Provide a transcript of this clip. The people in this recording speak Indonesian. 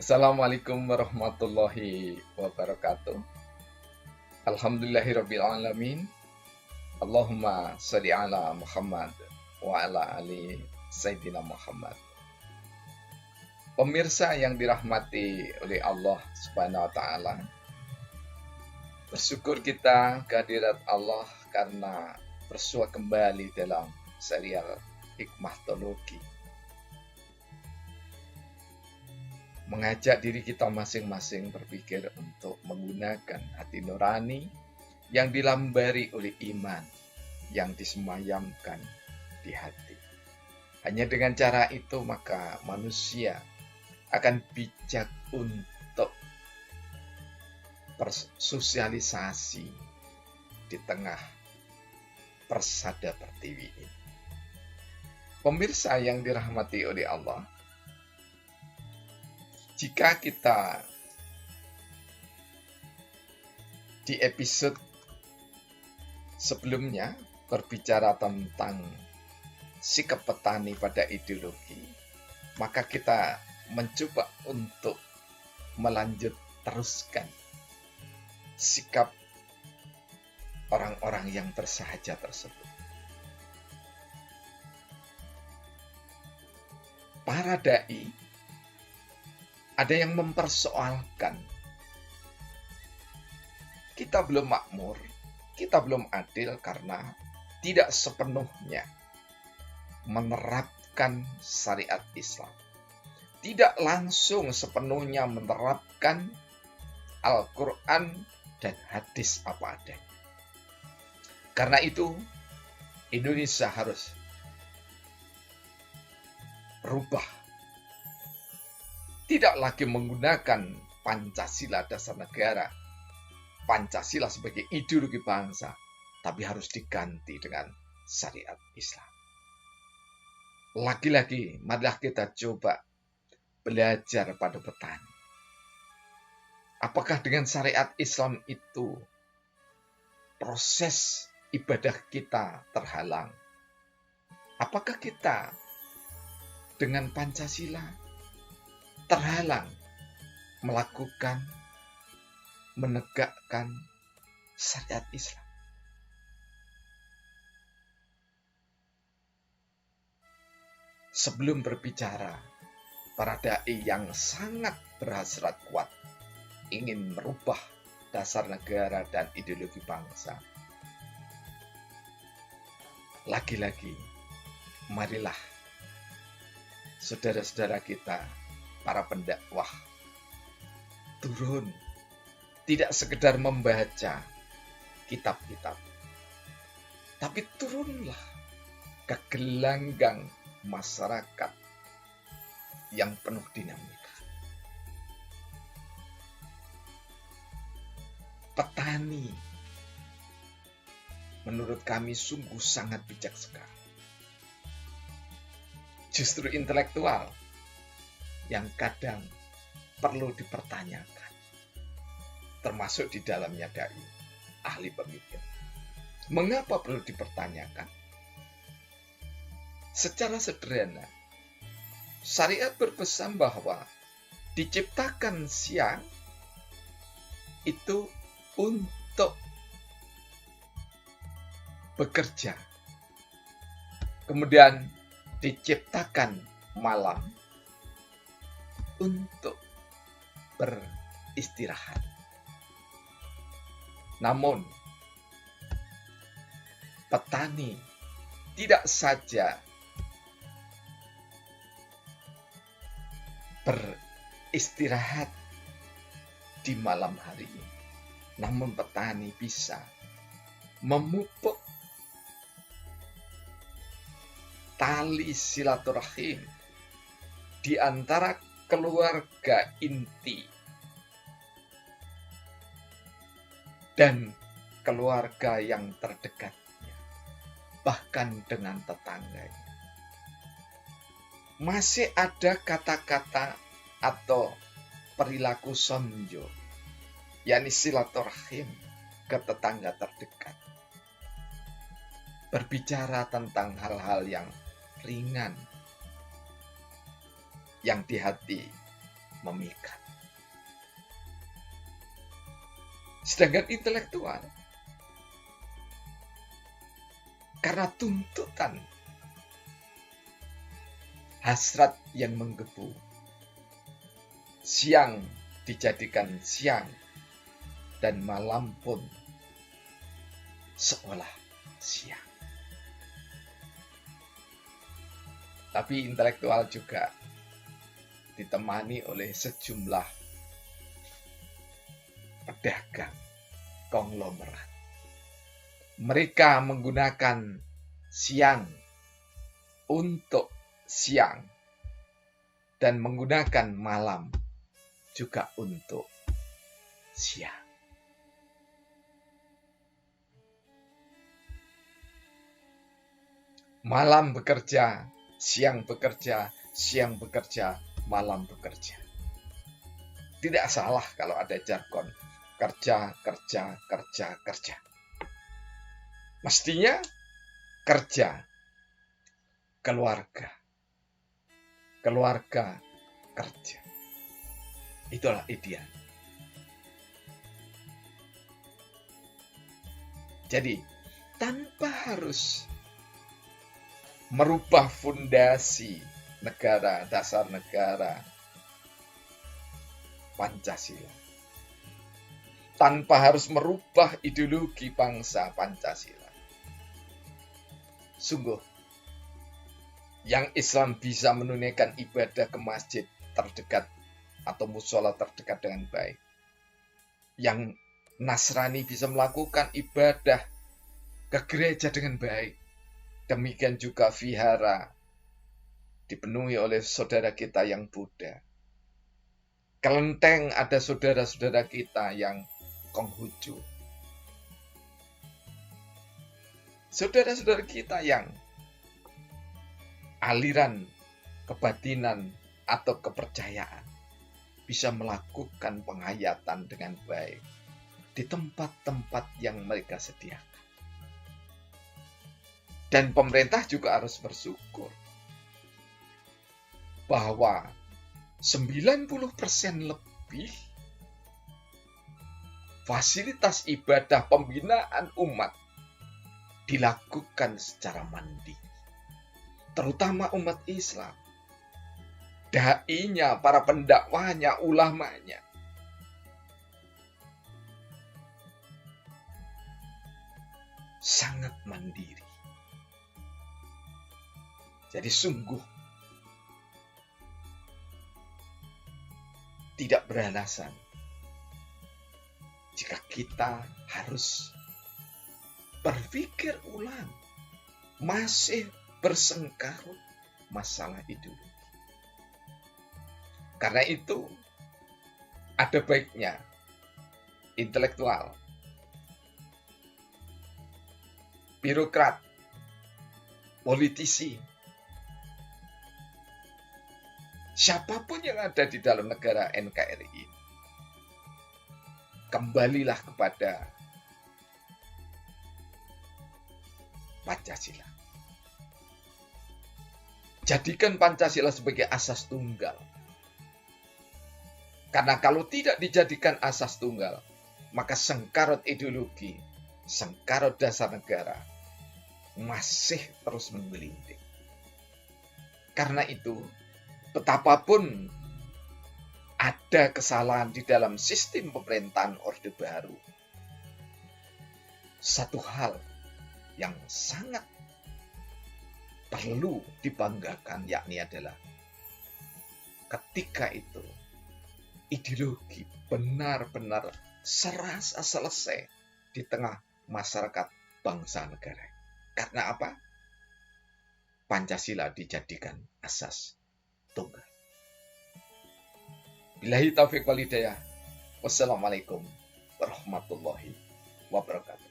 Assalamualaikum warahmatullahi wabarakatuh. Alhamdulillahirrabbilalamin. Allahumma sholli ala Muhammad wa ala ali Sayyidina Muhammad. Pemirsa yang dirahmati oleh Allah Subhanahu wa taala. Bersyukur kita kehadirat Allah karena bersua kembali dalam serial Hikmah Teologi. Mengajak diri kita masing-masing berpikir untuk menggunakan hati nurani yang dilambari oleh iman yang disemayamkan di hati. Hanya dengan cara itu maka manusia akan bijak untuk bersosialisasi di tengah persada pertiwi ini. Pemirsa yang dirahmati oleh Allah, jika kita di episode sebelumnya berbicara tentang sikap petani pada ideologi, maka kita mencoba untuk teruskan sikap orang-orang yang bersahaja tersebut. Para dai ada yang mempersoalkan, kita belum makmur, kita belum adil karena tidak sepenuhnya menerapkan syariat Islam. Tidak langsung sepenuhnya menerapkan Al-Quran dan hadis apa adanya. Karena itu, Indonesia harus berubah. Tidak lagi menggunakan Pancasila dasar negara, Pancasila sebagai ideologi bangsa, tapi harus diganti dengan syariat Islam. Lagi-lagi, marilah kita coba belajar pada petani. Apakah dengan syariat Islam itu proses ibadah kita terhalang? Apakah kita dengan Pancasila terhalang melakukan, menegakkan syariat Islam? Sebelum berbicara, para dai yang sangat berhasrat kuat ingin merubah dasar negara dan ideologi bangsa. Lagi-lagi, marilah saudara-saudara kita, para pendakwah, turun, tidak sekedar membaca kitab-kitab, tapi turunlah ke gelanggang masyarakat yang penuh dinamika. Petani, menurut kami sungguh sangat bijak sekali. Justru intelektual yang kadang perlu dipertanyakan, termasuk di dalamnya dai, ahli pemikir. Mengapa perlu dipertanyakan? Secara sederhana, syariat berpesan bahwa diciptakan siang itu untuk bekerja, kemudian diciptakan malam untuk beristirahat. Namun, petani tidak saja beristirahat di malam hari, namun petani bisa memupuk tali silaturahim di antara keluarga inti dan keluarga yang terdekatnya, bahkan dengan tetangganya. Masih ada kata-kata atau perilaku sonjo, yakni silaturahim ke tetangga terdekat. Berbicara tentang hal-hal yang ringan, yang di hati memikat. Sedangkan intelektual, karena tuntutan hasrat yang menggebu, siang dijadikan siang dan malam pun seolah siang. Tapi intelektual juga ditemani oleh sejumlah pedagang konglomerat. Mereka menggunakan siang untuk siang dan menggunakan malam juga untuk siang. Malam bekerja, siang bekerja, siang bekerja, malam bekerja. Tidak salah kalau ada jargon kerja, kerja, kerja, kerja. Mestinya kerja, keluarga, keluarga, kerja. Itulah ideal. Jadi, tanpa harus merubah fondasi negara, dasar negara Pancasila, tanpa harus merubah ideologi bangsa Pancasila. Sungguh, yang Islam bisa menunaikan ibadah ke masjid terdekat atau musola terdekat dengan baik. Yang Nasrani bisa melakukan ibadah ke gereja dengan baik. Demikian juga vihara dipenuhi oleh saudara kita yang Buddha. Kelenteng ada saudara-saudara kita yang Konghucu. Saudara-saudara kita yang aliran kebatinan atau kepercayaan bisa melakukan penghayatan dengan baik di tempat-tempat yang mereka sediakan. Dan pemerintah juga harus bersyukur bahwa 90% lebih fasilitas ibadah pembinaan umat dilakukan secara mandiri. Terutama umat Islam. Dai-nya, para pendakwahnya, ulamanya. Sangat mandiri. Jadi sungguh tidak beralasan jika kita harus berpikir ulang, masih bersengkarut masalah ideologi. Karena itu ada baiknya intelektual, birokrat, politisi, siapapun yang ada di dalam negara NKRI, kembalilah kepada Pancasila. Jadikan Pancasila sebagai asas tunggal. Karena kalau tidak dijadikan asas tunggal, maka sengkarut ideologi, sengkarut dasar negara masih terus menggelinding. Karena itu, betapapun ada kesalahan di dalam sistem pemerintahan Orde Baru, satu hal yang sangat perlu dibanggakan yakni adalah ketika itu ideologi benar-benar serasa selesai di tengah masyarakat bangsa negara. Karena apa? Pancasila dijadikan asas tunggal. Billahi taufiq wal hidayah. Wassalamualaikum warahmatullahi wabarakatuh.